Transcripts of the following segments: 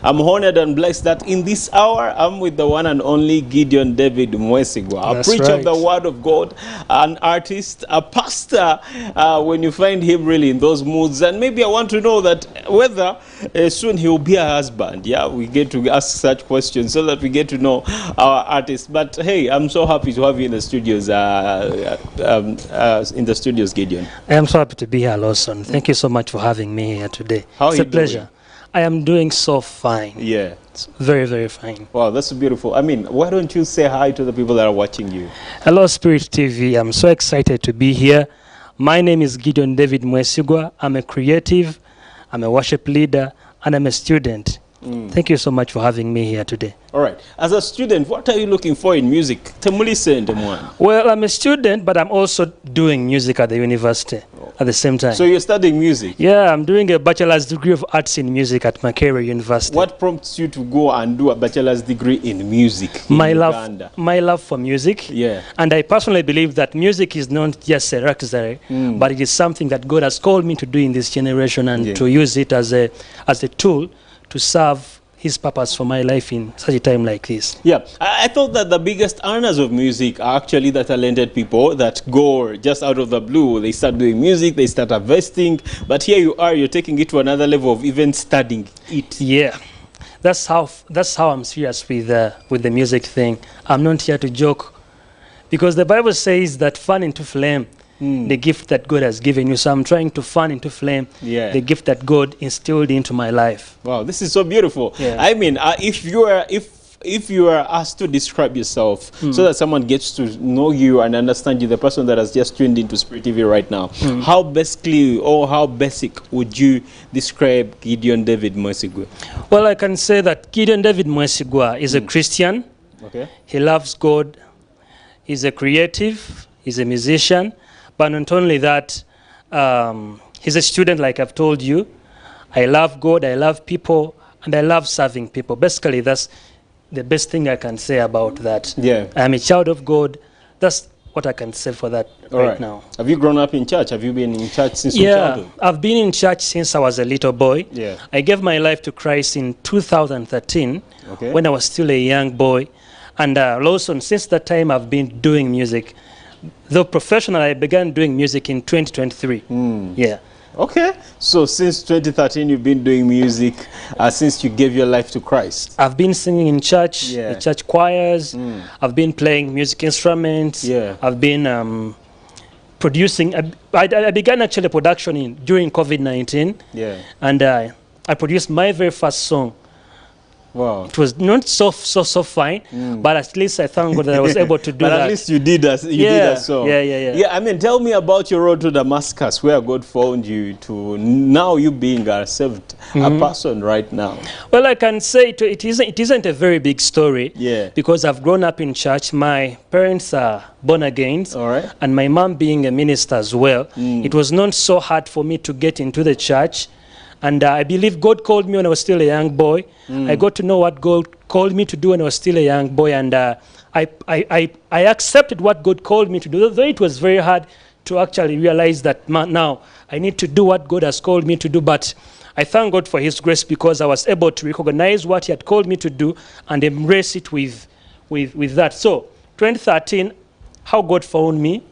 I'm honored and blessed that in this hour, I'm with the one and only Gideon David Mwesigwa, a preacher of the Word of God, an artist, a pastor, when you find him really in those moods. And maybe I want to know that whether soon he will be a husband. Yeah, we get to ask such questions so that we get to know our artist. But hey, I'm so happy to have you in the studios, Gideon. I am so happy to be here, Lawson. Thank you so much for having me here today. How it's are a you pleasure. doing? I am doing so fine. Yeah. It's very, very fine. Wow, that's beautiful. I mean, why don't you say hi to the people that are watching you? Hello, Spirit TV. I'm so excited to be here. My name is Gideon David Mwesigwa. I'm a creative, I'm a worship leader, and I'm a student. Thank you so much for having me here today. All right. As a student, what are you looking for in music? Well, I'm a student, but I'm also doing music at the university at the same time. So you're studying music? Yeah, I'm doing a bachelor's degree of arts in music at Makerere University. What prompts you to go and do a bachelor's degree in music in Uganda? My love for music. Yeah. And I personally believe that music is not just a luxury, but it is something that God has called me to do in this generation and to use it as a tool to serve his purpose for my life in such a time like this. Yeah, I thought that the biggest earners of music are actually the talented people that go just out of the blue. They start doing music, they start investing, but here you are, you're taking it to another level of even studying it. Yeah, that's how I'm serious with the music thing. I'm not here to joke, because the Bible says that fan into flame the gift that God has given you. So I'm trying to fan into flame the gift that God instilled into my life. Wow, this is so beautiful. Yeah. I mean, if you are asked to describe yourself so that someone gets to know you and understand you, the person that has just tuned into Spirit TV right now, how basically or how basic would you describe Gideon David Mwesigwa? Well, I can say that Gideon David Mwesigwa is a Christian. Okay. He loves God. He's a creative. He's a musician. But not only that, he's a student, like I've told you. I love God, I love people, and I love serving people. Basically, that's the best thing I can say about that. Yeah. I'm a child of God. That's what I can say for that right now. Have you grown up in church? Have you been in church since your childhood? Yeah, I've been in church since I was a little boy. Yeah. I gave my life to Christ in 2013 when I was still a young boy. And Lawson, since that time, I've been doing music. Though professionally, I began doing music in 2023. Yeah. Okay. So since 2013, you've been doing music since you gave your life to Christ. I've been singing in church, the church choirs. I've been playing music instruments. Yeah. I've been producing. I began actually production during COVID-19. Yeah. And I produced my very first song. Wow. It was not so fine, but at least I thank God that I was able to do that. But at least you did a song. Yeah, I mean, tell me about your road to Damascus, where God found you to now you being a saved a person right now. Well, I can say it isn't a very big story. Yeah. Because I've grown up in church. My parents are born again. All right. And my mom being a minister as well. It was not so hard for me to get into the church. And I believe God called me when I was still a young boy. I got to know what God called me to do when I was still a young boy. And I accepted what God called me to do, though it was very hard to actually realize that now I need to do what God has called me to do. But I thank God for his grace, because I was able to recognize what he had called me to do and embrace it with that. So 2013, how God found me.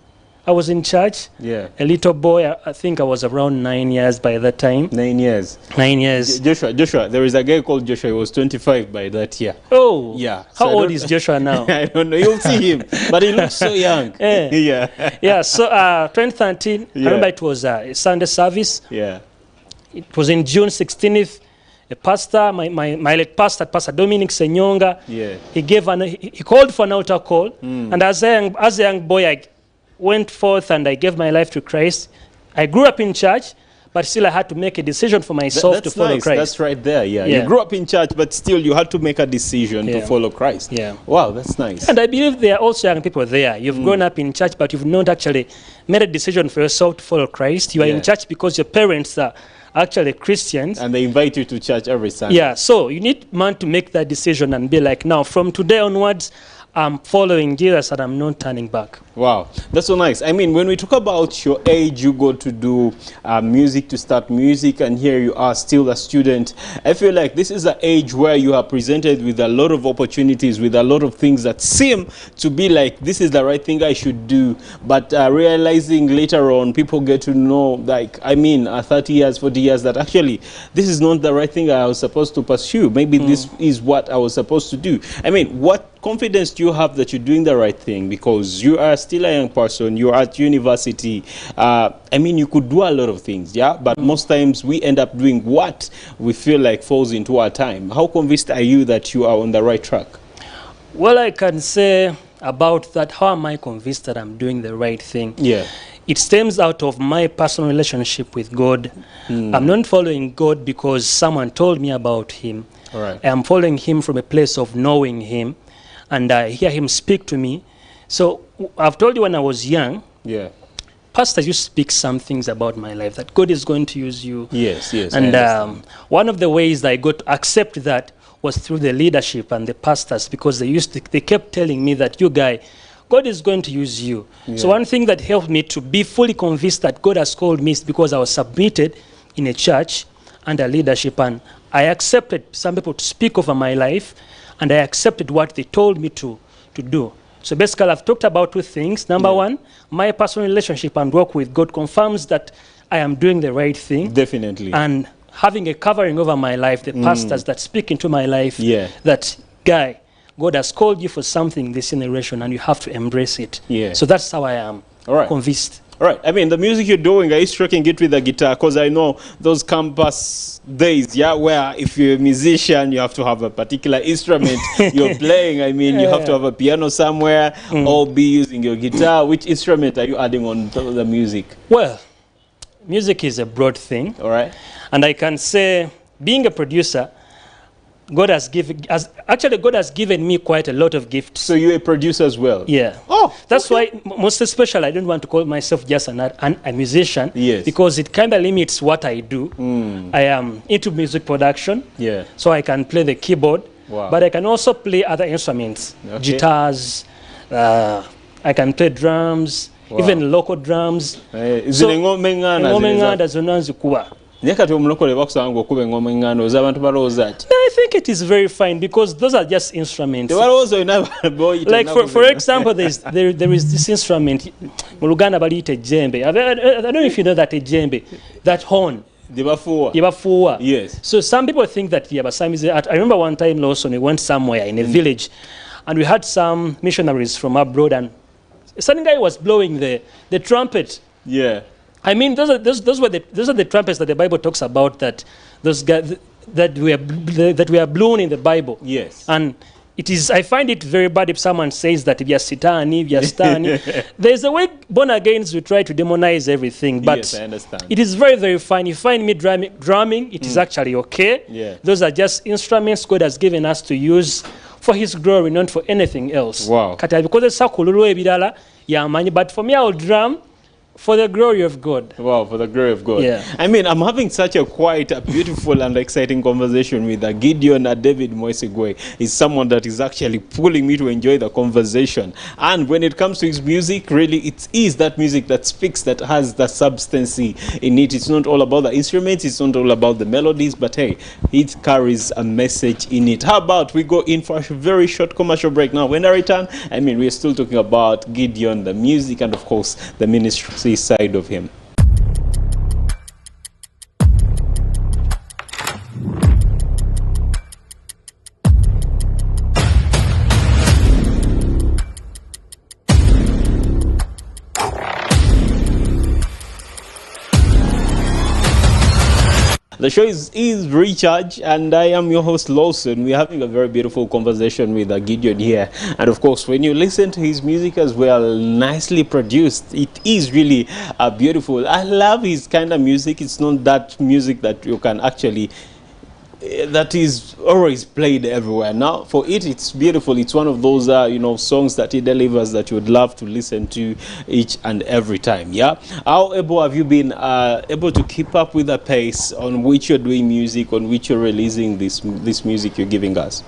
I was in church, a little boy. I think I was around 9 years by that time. 9 years. 9 years. Joshua, there is a guy called Joshua. He was 25 by that year. Oh. Yeah. So how old is Joshua now? I don't know. You'll see him. But he looks so young. Yeah. So 2013, I remember it was a Sunday service. Yeah. It was in June 16th. A pastor, my late pastor, Pastor Dominic Senyonga, he called for an altar call. And as a young boy, I went forth and I gave my life to Christ. I grew up in church, but still I had to make a decision for myself to follow Christ. That's right there, yeah. You grew up in church, but still you had to make a decision to follow Christ. Yeah. Wow, that's nice. And I believe there are also young people there. You've grown up in church, but you've not actually made a decision for yourself to follow Christ. You are in church because your parents are actually Christians. And they invite you to church every Sunday. Yeah, so you need man to make that decision and be like, now from today onwards, I'm following Jesus and I'm not turning back. Wow, that's so nice. I mean, when we talk about your age, you go to do music, to start music, and here you are still a student. I feel like this is an age where you are presented with a lot of opportunities, with a lot of things that seem to be like, this is the right thing I should do. But realizing later on, people get to know, like, I mean, 30 years, 40 years, that actually, this is not the right thing I was supposed to pursue. Maybe this is what I was supposed to do. I mean, what confidence do you have that you're doing the right thing? Because you are still a young person, you're at university. I mean, you could do a lot of things, yeah? But most times we end up doing what we feel like falls into our time. How convinced are you that you are on the right track? Well, I can say about that, how am I convinced that I'm doing the right thing? Yeah. It stems out of my personal relationship with God. I'm not following God because someone told me about him. All right. I'm following him from a place of knowing him, and I hear him speak to me. So I've told you when I was young, yeah, pastors used to speak some things about my life, that God is going to use you. Yes, yes. And one of the ways that I got to accept that was through the leadership and the pastors, because they kept telling me that, you guy, God is going to use you. Yeah. So one thing that helped me to be fully convinced that God has called me is because I was submitted in a church under leadership, and I accepted some people to speak over my life, and I accepted what they told me to do. So basically, I've talked about two things. Number one, my personal relationship and work with God confirms that I am doing the right thing. Definitely. And having a covering over my life, the pastors that speak into my life, that, guy, God has called you for something this generation, and you have to embrace it. Yeah. So that's how I am convinced. All right. I mean, the music you're doing, are you striking it with the guitar? Because I know those campus days, yeah, where if you're a musician, you have to have a particular instrument you're playing. I mean, you have to have a piano somewhere or be using your guitar. Which instrument are you adding on to the music? Well, music is a broad thing. All right. And I can say, being a producer, God has given me quite a lot of gifts. So you're a producer as well? Yeah. Oh, that's why, most especially, I don't want to call myself just a musician. Yes. Because it kind of limits what I do. I am into music production. Yeah. So I can play the keyboard. Wow. But I can also play other instruments. Okay. Guitars. I can play drums. Wow. Even local drums. I think it is very fine, because those are just instruments. Like for example, there is this instrument, Muluganda balite djembe. I don't know if you know that a djembe, that horn. Yes. So some people think that I remember one time, Lawson, we went somewhere in a village, and we had some missionaries from abroad, and some guy was blowing the trumpet. Yeah. I mean, those are the trumpets that the Bible talks about, that those guys that we are blown in the Bible. Yes. And it is, I find it very bad if someone says that we are sitani, we are stani. There's a way born agains we try to demonize everything, but yes, I understand. It is very, very fine. You find me drumming, it is actually okay. Yeah. Those are just instruments God has given us to use for His glory, not for anything else. Wow. But for me, I will drum for the glory of God. Wow, for the glory of God. Yeah. I mean, I'm having such a quite a beautiful and exciting conversation with Gideon. David Mwesigwa is someone that is actually pulling me to enjoy the conversation. And when it comes to his music, really, it is that music that speaks, that has the substance in it. It's not all about the instruments, it's not all about the melodies, but hey, it carries a message in it. How about we go in for a very short commercial break now? When I return, I mean, we're still talking about Gideon, the music, and of course, the ministry side of him. The show is Recharge, and I am your host, Lawson. We're having a very beautiful conversation with Gideon here. And of course, when you listen to his music as well, nicely produced, it is really beautiful. I love his kind of music. It's not that music that you can actually that is always played everywhere. Now, for it, it's beautiful. It's one of those, songs that he delivers that you would love to listen to each and every time. Yeah. How able have you been able to keep up with the pace on which you're doing music, on which you're releasing this music you're giving us?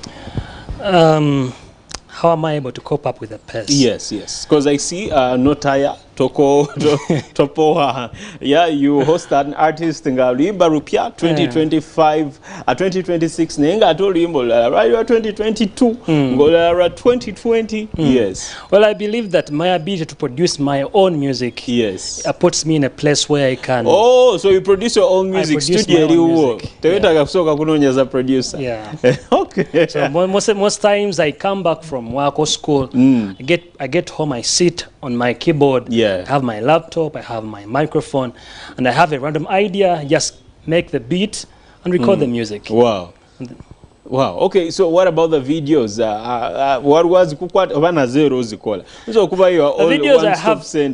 how am I able to cope up with the pace? Yes, yes. Because I see Notaya, Topo, yeah, you host an artist nga Limba Rupia 2025, 2026, Nenga Tolimbo, right, 2022, Ngolara 2020. Yes. Well, I believe that my ability to produce my own music, yes, puts me in a place where I can. Oh, so you produce your own music? Studio music. As a producer. Yeah. Okay. So most times I come back from work or school, I get home, I sit on my keyboard, I have my laptop, I have my microphone, and I have a random idea, just make the beat and record the music. Wow. Wow. Okay. So what about the videos? What was the videos?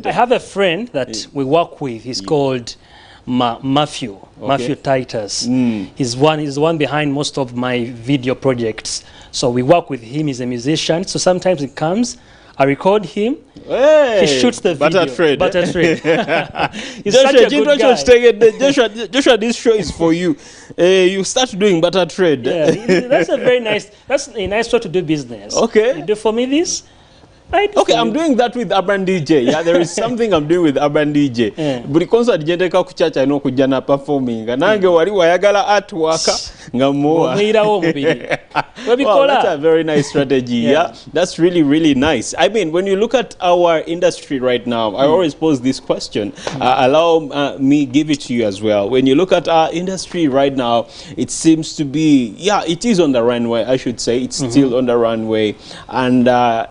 I have a friend that we work with. He's called Matthew Titus. He's one behind most of my video projects. So we work with him. He's a musician. So sometimes he comes, I record him. Hey, he shoots the video. Butter trade. He's such a good guy. Joshua, this show is for you. You start doing butter trade. Yeah, that's a nice way to do business. Okay. You do for me this. Okay, I'm doing that with Urban DJ. Yeah, there is something I'm doing with Urban DJ. But concert jendeka ku church I know kujana performing. Nange wali wayagala artwork ngamoa. Wow, that's a very nice strategy. Yeah, that's really, really nice. I mean, when you look at our industry right now, I always pose this question. Allow me give it to you as well. When you look at our industry right now, it seems to be, it is on the runway. I should say it's still on the runway, and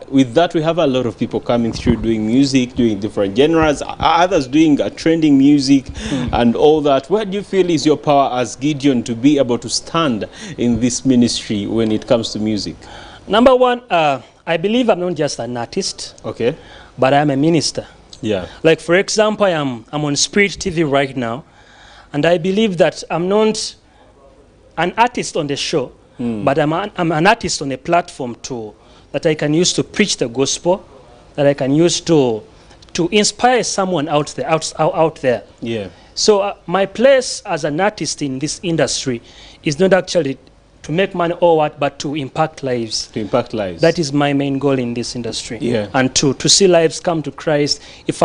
with that we have a lot of people coming through doing music, doing different genres, others doing trending music and all that. Where do you feel is your power as Gideon to be able to stand in this ministry when it comes to music? Number one, I believe I'm not just an artist, but I'm a minister. Yeah. Like for example, I'm on Spirit TV right now, and I believe that I'm not an artist on the show, but I'm an artist on a platform too, that I can use to preach the gospel, that I can use to inspire someone out there. Yeah. So my place as an artist in this industry is not actually to make money or what, but to impact lives. To impact lives. That is my main goal in this industry. Yeah. And to see lives come to Christ. If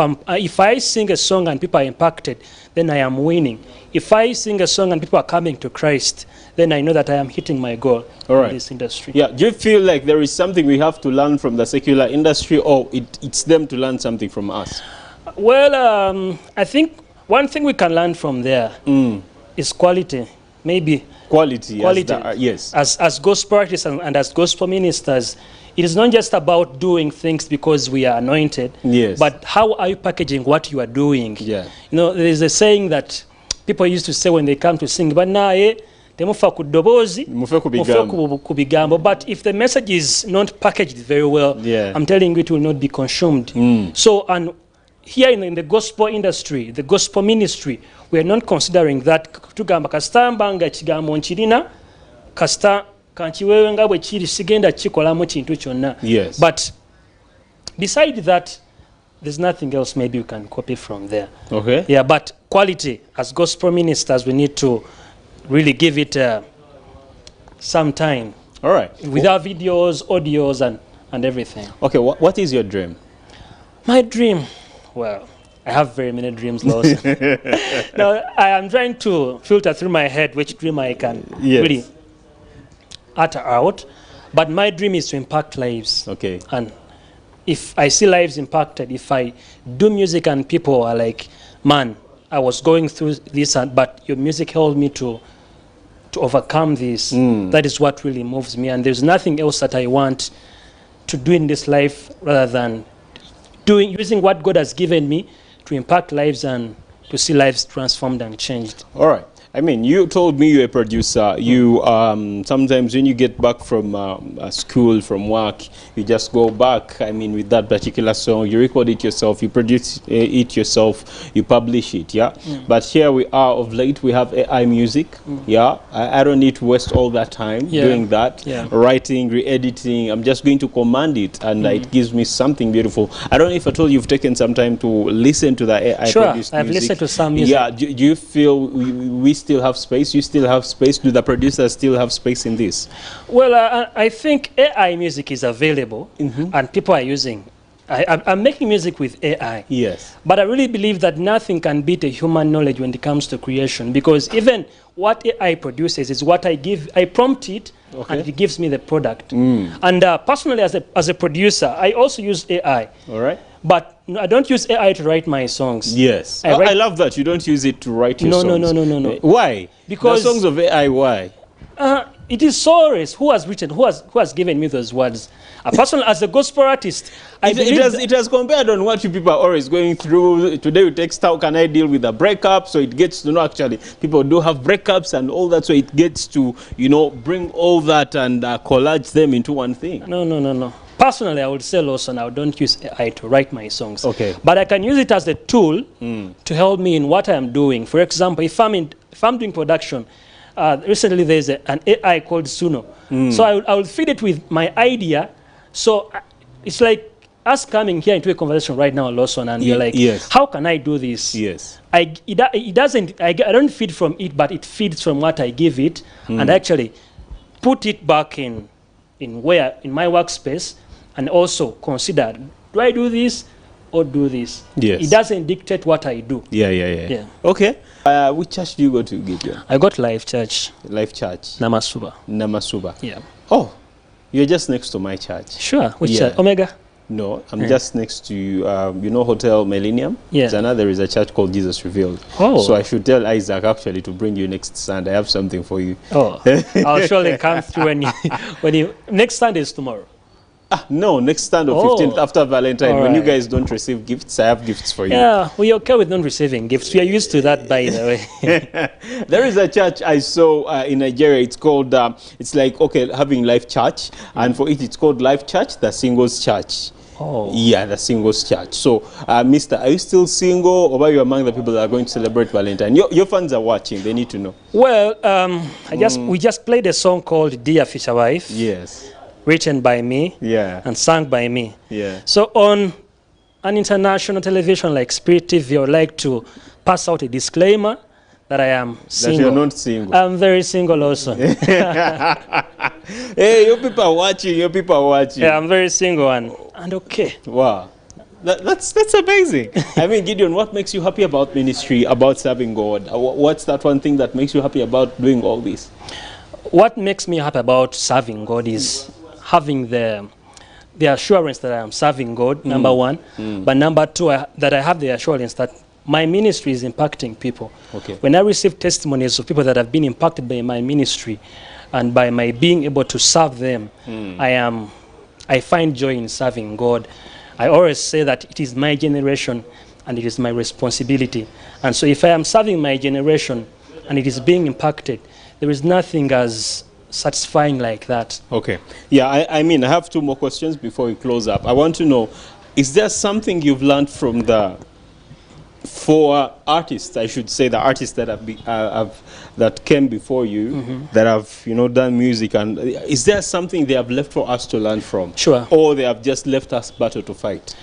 I sing a song and people are impacted, then I am winning. If I sing a song and people are coming to Christ, then I know that I am hitting my goal in this industry. Yeah. Do you feel like there is something we have to learn from the secular industry, or it's them to learn something from us? Well, I think one thing we can learn from there is quality. Maybe quality. Yes. As gospel artists and as gospel ministers, it is not just about doing things because we are anointed. Yes. But how are you packaging what you are doing? Yeah. You know, there is a saying that people used to say when they come to sing, but temufa ku dobozi, mufe ku bigambo. But if the message is not packaged very well, I'm telling you, it will not be consumed. So, and here in the gospel industry, the gospel ministry, we are not considering that tugamba kasitamba nga kigambo nkirina kasita kankiwewe nga bwe kiri sigenda kikolamu kintu kyonna. Yes. But beside that, there's nothing else maybe you can copy from there. Okay. Yeah, but quality, as gospel ministers, we need to really give it some time. All right. With our videos, audios, and everything. Okay, what is your dream? My dream? Well, I have very many dreams, Lawson. Now, I am trying to filter through my head which dream I can really utter out. But my dream is to impact lives. Okay. And if I see lives impacted, if I do music and people are like, man, I was going through this, but your music helped me to overcome this. That is what really moves me. And there's nothing else that I want to do in this life rather than using what God has given me to impact lives and to see lives transformed and changed. All right. I mean, you told me you're a producer. You sometimes when you get back from school, from work, you just go back. I mean, with that particular song, you record it yourself, you produce it yourself, you publish it. Yeah. But here we are. Of late, we have AI music. Yeah. I don't need to waste all that time doing that. Writing, re-editing. I'm just going to command it, and it gives me something beautiful. I don't know if at all you've taken some time to listen to the AI produced music. I've listened to some music. Yeah. Do you feel we still have space? You still have space? Do the producers still have space in this? Well, I think AI music is available and people are using. I'm making music with AI. Yes. But I really believe that nothing can beat a human knowledge when it comes to creation, because even what AI produces is what I give. I prompt it, and it gives me the product. And personally, as a producer, I also use AI. All right. But I don't use AI to write my songs. Yes. I love that. You don't use it to write your songs. No. Why? Because the songs of AI, why? It is Soros who has written, who has given me those words. A person as a gospel artist, it has compared on what you people are always going through. Today we text, how can I deal with a breakup? So it gets to know, actually, people do have breakups and all that. So it gets to, bring all that and collage them into one thing. No. Personally, I would say, Lawson, I don't use AI to write my songs. Okay. But I can use it as a tool to help me in what I'm doing. For example, if I'm doing production, recently there's an AI called Suno. So I will feed it with my idea. So it's like us coming here into a conversation right now, Lawson, and you're like, how can I do this? Yes. I don't feed from it, but it feeds from what I give it, and actually put it back in my workspace, and also consider, do I do this or do this? Yes. It doesn't dictate what I do. Yeah. Okay. Which church do you go to, Gideon? I got Life Church. Life Church. Namasuba. Yeah. Oh, you're just next to my church. Sure. Which church? Omega? No, I'm just next to, Hotel Millennium? Yeah. There is a church called Jesus Revealed. Oh. So I should tell Isaac, actually, to bring you next Sunday. I have something for you. Oh, I'll surely come through when you next Sunday is tomorrow. No, next Sunday, 15th, after Valentine. When you guys don't receive gifts, I have gifts for you. Yeah, we're okay with not receiving gifts. We are used to that, by the way. There is a church I saw in Nigeria. It's called, it's like, having Life Church. And for it, it's called Life Church, the Singles Church. Oh. Yeah, the Singles Church. So, Mister, are you still single, or are you among the people that are going to celebrate Valentine? Your fans are watching. They need to know. Well, we just played a song called Dear Future Wife. Yes. Written by me. Yeah. And sung by me. Yeah. So on an international television like Spirit TV, I would like to pass out a disclaimer that I am single. That you're not single. I'm very single also. Hey, your people are watching. Yeah, I'm very single and okay. Wow. That's amazing. I mean, Gideon, what makes you happy about ministry, about serving God? What's that one thing that makes you happy about doing all this? What makes me happy about serving God is having the assurance that I am serving God, number one. But number two, that I have the assurance that my ministry is impacting people. Okay. When I receive testimonies of people that have been impacted by my ministry and by my being able to serve them, I find joy in serving God. I always say that it is my generation and it is my responsibility. And so if I am serving my generation and it is being impacted, there is nothing as satisfying like that. Okay. Yeah, I mean, I have two more questions before we close up. I want to know, is there something you've learned from for artists, I should say, the artists that that came before you, that have done music, and is there something they have left for us to learn from? Sure. Or they have just left us battle to fight?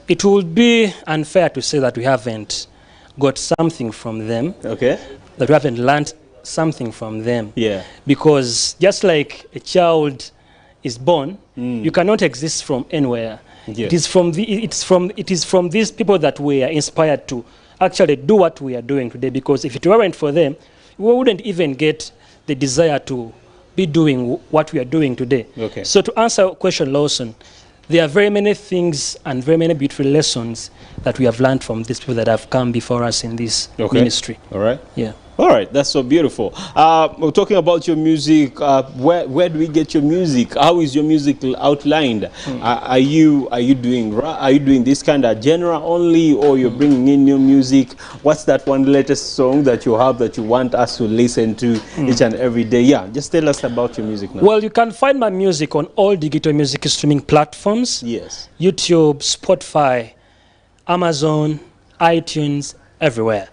It would be unfair to say that we haven't got something from them. Okay. That we haven't learned something from them. Yeah. Because just like a child is born, you cannot exist from anywhere. Yes. It is from these people that we are inspired to actually do what we are doing today, because if it weren't for them, we wouldn't even get the desire to be doing what we are doing today. Okay. So to answer your question, Lawson, there are very many things and very many beautiful lessons that we have learned from these people that have come before us in this ministry. All right. Yeah. All right, that's so beautiful. We're talking about your music. Where do we get your music? How is your music outlined? Are you doing this kind of genre only, or you're bringing in new music? What's that one latest song that you have that you want us to listen to each and every day? Yeah, just tell us about your music now. Well, you can find my music on all digital music streaming platforms. Yes. YouTube, Spotify, Amazon, iTunes, everywhere.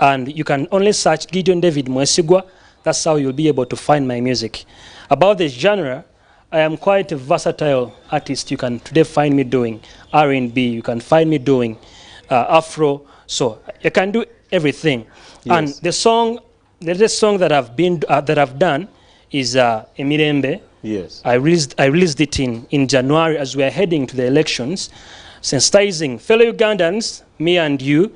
And you can only search Gideon David Mwesigwa. That's how you'll be able to find my music. About this genre, I am quite a versatile artist. You can today find me doing R&B. You can find me doing Afro. So you can do everything. Yes. And the latest song that I've done is Emirembe. Yes. I released it in January as we are heading to the elections, sensitizing fellow Ugandans, me and you,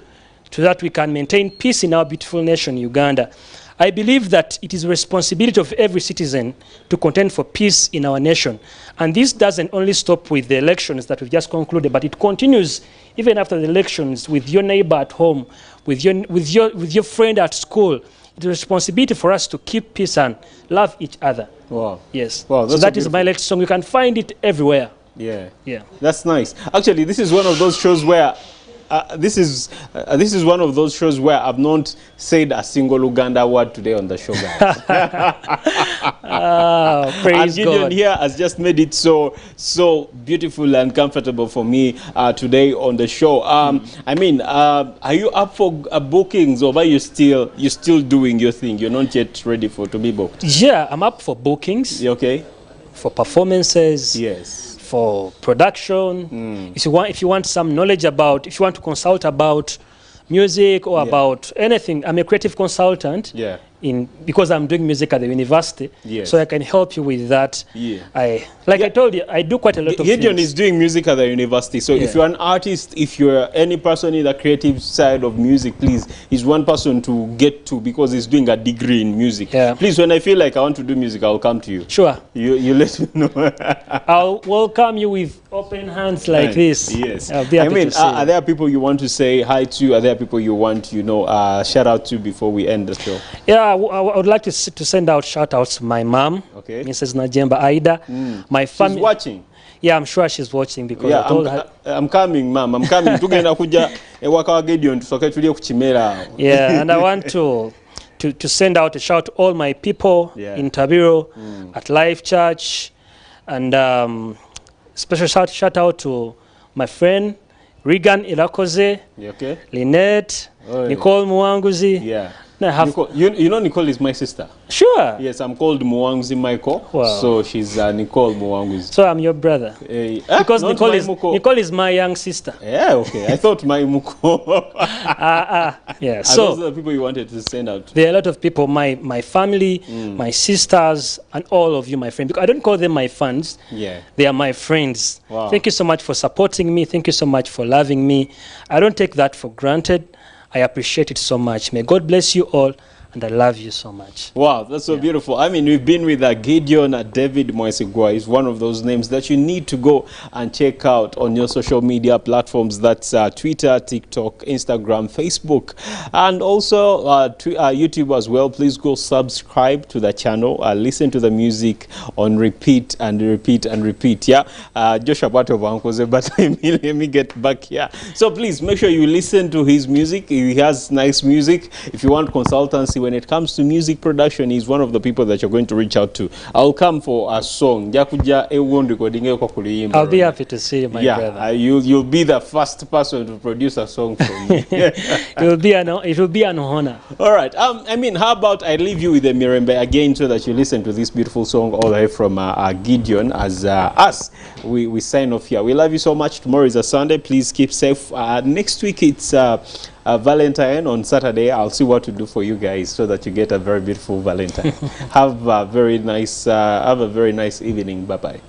so that we can maintain peace in our beautiful nation, Uganda. I believe that it is a responsibility of every citizen to contend for peace in our nation. And this doesn't only stop with the elections that we've just concluded, but it continues even after the elections with your neighbor at home, with your friend at school. It's a responsibility for us to keep peace and love each other. Wow. Yes. Wow, so that is my latest song. You can find it everywhere. Yeah. Yeah. That's nice. Actually, this is one of those shows where this is one of those shows where I've not said a single Uganda word today on the show, guys. Praise and Gideon God. here has just made it so beautiful and comfortable for me today on the show. I mean, are you up for bookings, or are you still doing your thing? You're not yet ready to be booked? Yeah, I'm up for bookings. Okay. For performances. Yes. For production. If you want some knowledge about, if you want to consult about music or about anything, I'm a creative consultant. Yeah. Because I'm doing music at the university, yes. So I can help you with that. Yeah. I told you, I do quite a lot of Gideon things. is doing music at the university, so if you're an artist, if you're any person in the creative side of music, please, he's one person to get to, because he's doing a degree in music. Yeah. Please, when I feel like I want to do music, I'll come to you. Sure. You let me know. I'll welcome you with open hands like this. Yes. I'll be happy to see you. Are there people you want to say hi to? Are there people you want to, shout out to before we end the show? Yeah, I would like to send out shout outs to my mom, Mrs. Najemba Aida. My family. She's watching. Yeah, I'm sure she's watching, because I told her. I'm coming, ma'am. I'm coming. Tugenda kuja ewaka wa Gideon tusoke tulie ku Kimera. Yeah, and I want to send out a shout to all my people in Tabiro, at Life Church, and special shout out to my friend Regan Irakoze, Lynette, Nicole Muwanguzi. Yeah. Nicole, you know Nicole is my sister. Sure. Yes, I'm called Muwanguzi Michael. Wow. So she's Nicole Muwanguzi. So I'm your brother. Because Nicole is my young sister. Yeah, okay. I thought my Muko. Yeah. And so those are the people you wanted to send out. There are a lot of people, my family, my sisters, and all of you, my friends. Because I don't call them my fans. Yeah. They are my friends. Wow. Thank you so much for supporting me. Thank you so much for loving me. I don't take that for granted. I appreciate it so much. May God bless you all, and I love you so much. Wow, that's so beautiful. I mean, we've been with Gideon. David Mwesigwa is one of those names that you need to go and check out on your social media platforms. That's Twitter, TikTok, Instagram, Facebook, and also YouTube as well. Please go subscribe to the channel. Listen to the music on repeat and repeat and repeat. Yeah, Joshua Bato Vankoze, but let me get back here. So please make sure you listen to his music. He has nice music. If you want consultancy when it comes to music production, he's one of the people that you're going to reach out to. I'll come for a song. I'll be happy to see you, my brother. You'll be the first person to produce a song for me. It will be an honor. All right. I mean, how about I leave you with the Mirembe again, so that you listen to this beautiful song all the way from Gideon, as us. We sign off here. We love you so much. Tomorrow is a Sunday. Please keep safe. Next week it's Valentine on Saturday. I'll see what to do for you guys so that you get a very beautiful Valentine. Have a very nice evening. Bye bye.